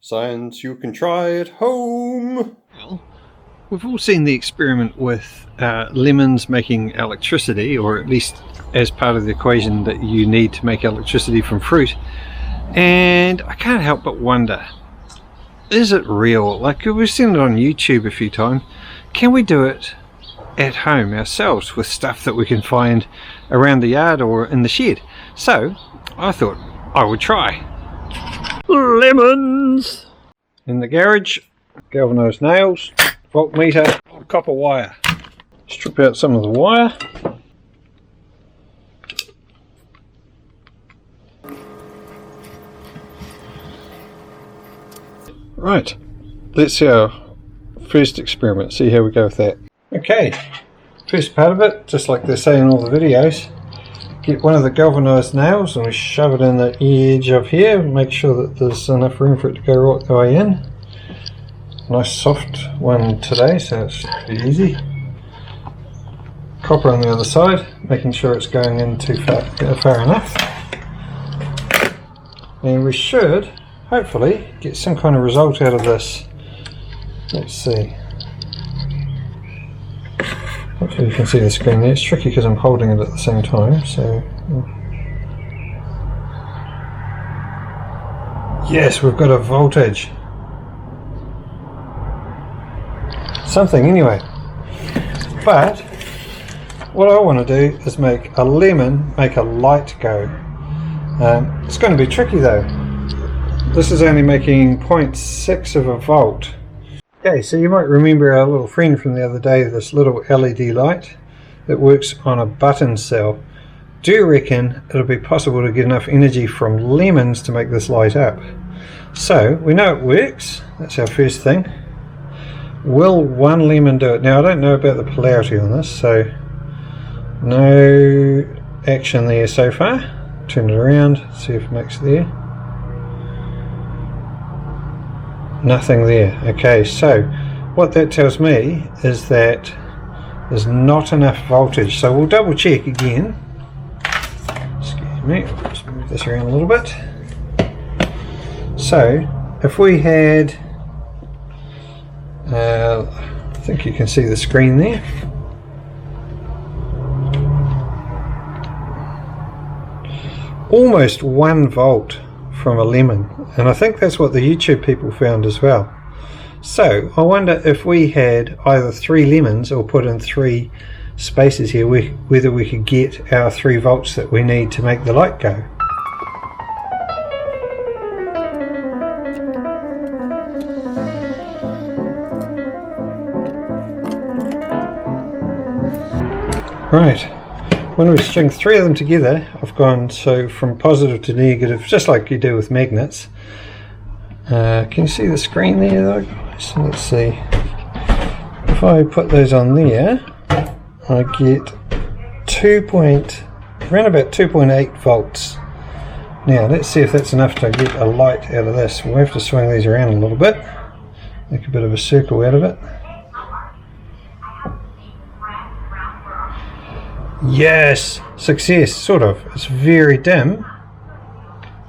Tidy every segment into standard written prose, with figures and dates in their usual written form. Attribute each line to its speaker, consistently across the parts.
Speaker 1: Science you can try at home.
Speaker 2: Well, we've all seen the experiment with lemons making electricity, or at least as part of the equation that you need to make electricity from fruit. And I can't help but wonder, is it real? Like, we've seen it on YouTube a few times. Can we do it at home ourselves with stuff that we can find around the yard or in the shed? So I thought I would try. Lemons! In the garage, galvanised nails, voltmeter, copper wire. Strip out some of the wire. Right, let's see our first experiment, see how we go with that. Okay, first part of it, just like they say in all the videos, get one of the galvanised nails and we shove it in the edge of here, make sure that there's enough room for it to go right the way in. Nice soft one today, so it's pretty easy. Copper on the other side, making sure it's going in too far enough. And we should hopefully get some kind of result out of this. Let's see. Hopefully you can see the screen there. It's tricky because I'm holding it at the same time, so... Yes, we've got a voltage. Something anyway. But what I want to do is make a lemon make a light go. It's going to be tricky though. This is only making 0.6 of a volt. Okay, so you might remember our little friend from the other day, this little LED light that works on a button cell. Do you reckon it'll be possible to get enough energy from lemons to make this light up? So we know it works, that's our first thing. Will one lemon do it? Now I don't know about the polarity on this, so no action there so far. Turn it around, see if it makes it there. Nothing there. Okay, so what that tells me is that there's not enough voltage, so we'll double check again. Excuse me, let's move this around a little bit. So if we had I think you can see the screen there. Almost 1 volt from a lemon, and I think that's what the YouTube people found as well. So I wonder if we had either 3 lemons or put in 3 spaces here, whether we could get our 3 volts that we need to make the light go. Right, when we string 3 of them together, I've gone from positive to negative, just like you do with magnets. Can you see the screen there though, guys? Let's see. If I put those on there, I get around about 2.8 volts. Now let's see if that's enough to get a light out of this. We'll have to swing these around a little bit, make a bit of a circle out of it. Yes, success, sort of. It's very dim,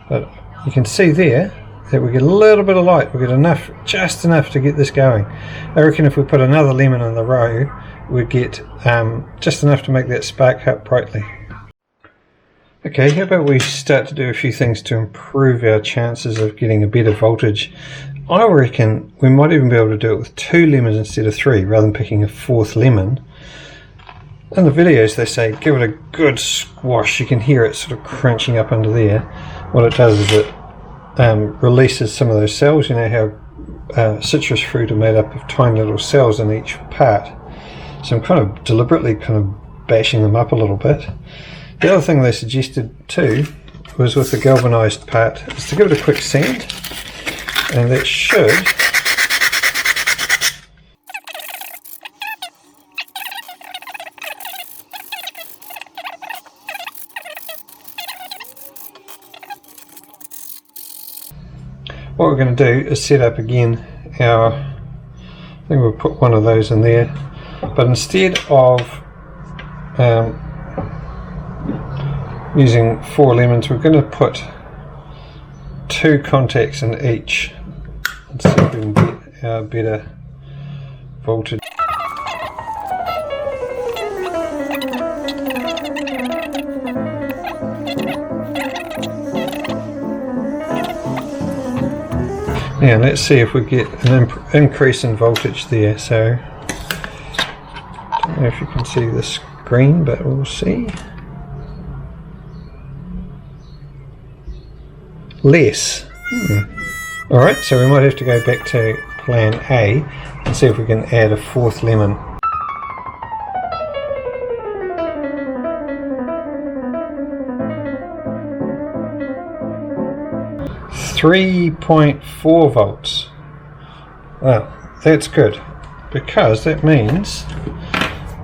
Speaker 2: but you can see there that we get a little bit of light. We get enough, just enough to get this going. I reckon if we put another lemon in the row, we'd get just enough to make that spark up brightly. Okay, how about we start to do a few things to improve our chances of getting a better voltage. I reckon we might even be able to do it with 2 lemons instead of 3, rather than picking a 4th lemon. In the videos they say give it a good squash. You can hear it sort of crunching up under there. What it does is it releases some of those cells. You know how citrus fruit are made up of tiny little cells in each part. So I'm kind of deliberately bashing them up a little bit. The other thing they suggested too was with the galvanized part is to give it a quick sand, and that should what we're going to do is set up again our, I think we'll put one of those in there, but instead of using 4 lemons, we're going to put 2 contacts in each and see if we can get our better voltage. Now let's see if we get an increase in voltage there. So I don't know if you can see the screen, but we'll see. Less. Alright, so we might have to go back to plan A and see if we can add a fourth lemon. .4 volts. Well, that's good, because that means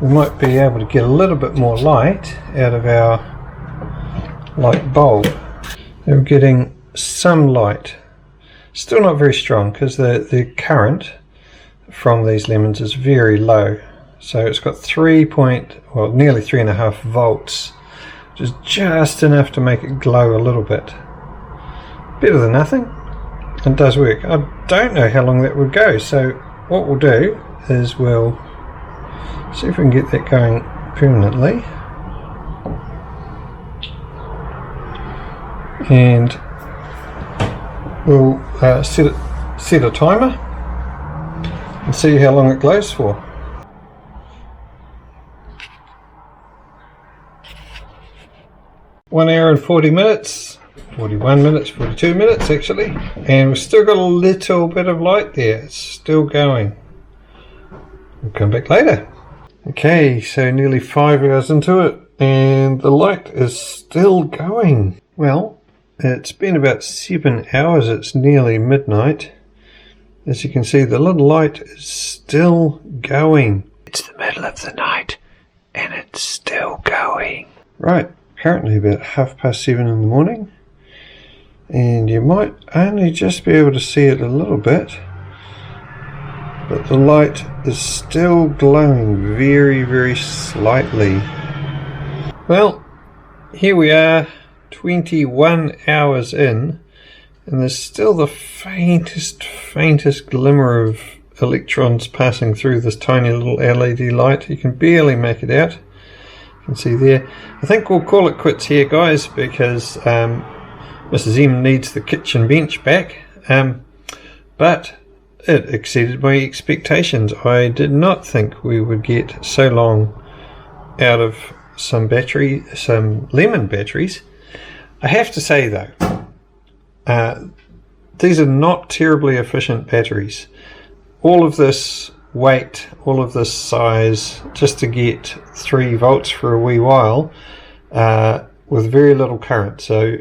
Speaker 2: we might be able to get a little bit more light out of our light bulb. And we're getting some light. Still not very strong, because the current from these lemons is very low. So it's got nearly 3.5 volts, which is just enough to make it glow a little bit. Better than nothing. It does work. I don't know how long that would go, so what we'll do is we'll see if we can get that going permanently. And we'll set a timer and see how long it glows for. One hour and 40 minutes. 41 minutes, 42 minutes actually, and we've still got a little bit of light there. It's still going. We'll come back later. Okay, so nearly 5 hours into it and the light is still going. Well, it's been about 7 hours. It's nearly midnight. As you can see, the little light is still going. It's the middle of the night and it's still going. Right, currently about 7:30 in the morning. And you might only just be able to see it a little bit, but the light is still glowing very, very slightly. Well, here we are, 21 hours in, and there's still the faintest glimmer of electrons passing through this tiny little LED light. You can barely make it out. You can see there. I think we'll call it quits here, guys, because Mrs. M needs the kitchen bench back, but it exceeded my expectations. I did not think we would get so long out of some lemon batteries. I have to say though, these are not terribly efficient batteries. All of this weight, all of this size, just to get 3 volts for a wee while, with very little current. So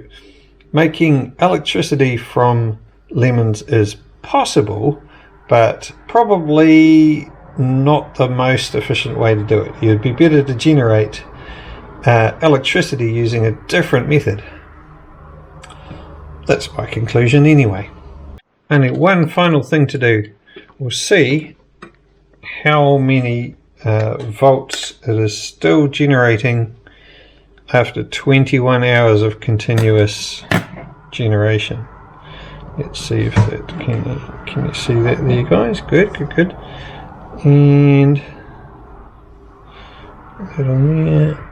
Speaker 2: making electricity from lemons is possible, but probably not the most efficient way to do it. It would be better to generate electricity using a different method. That's my conclusion anyway. Only one final thing to do. We'll see how many volts it is still generating after 21 hours of continuous generation. Let's see if that can you see that there, guys? Good. And put that on there.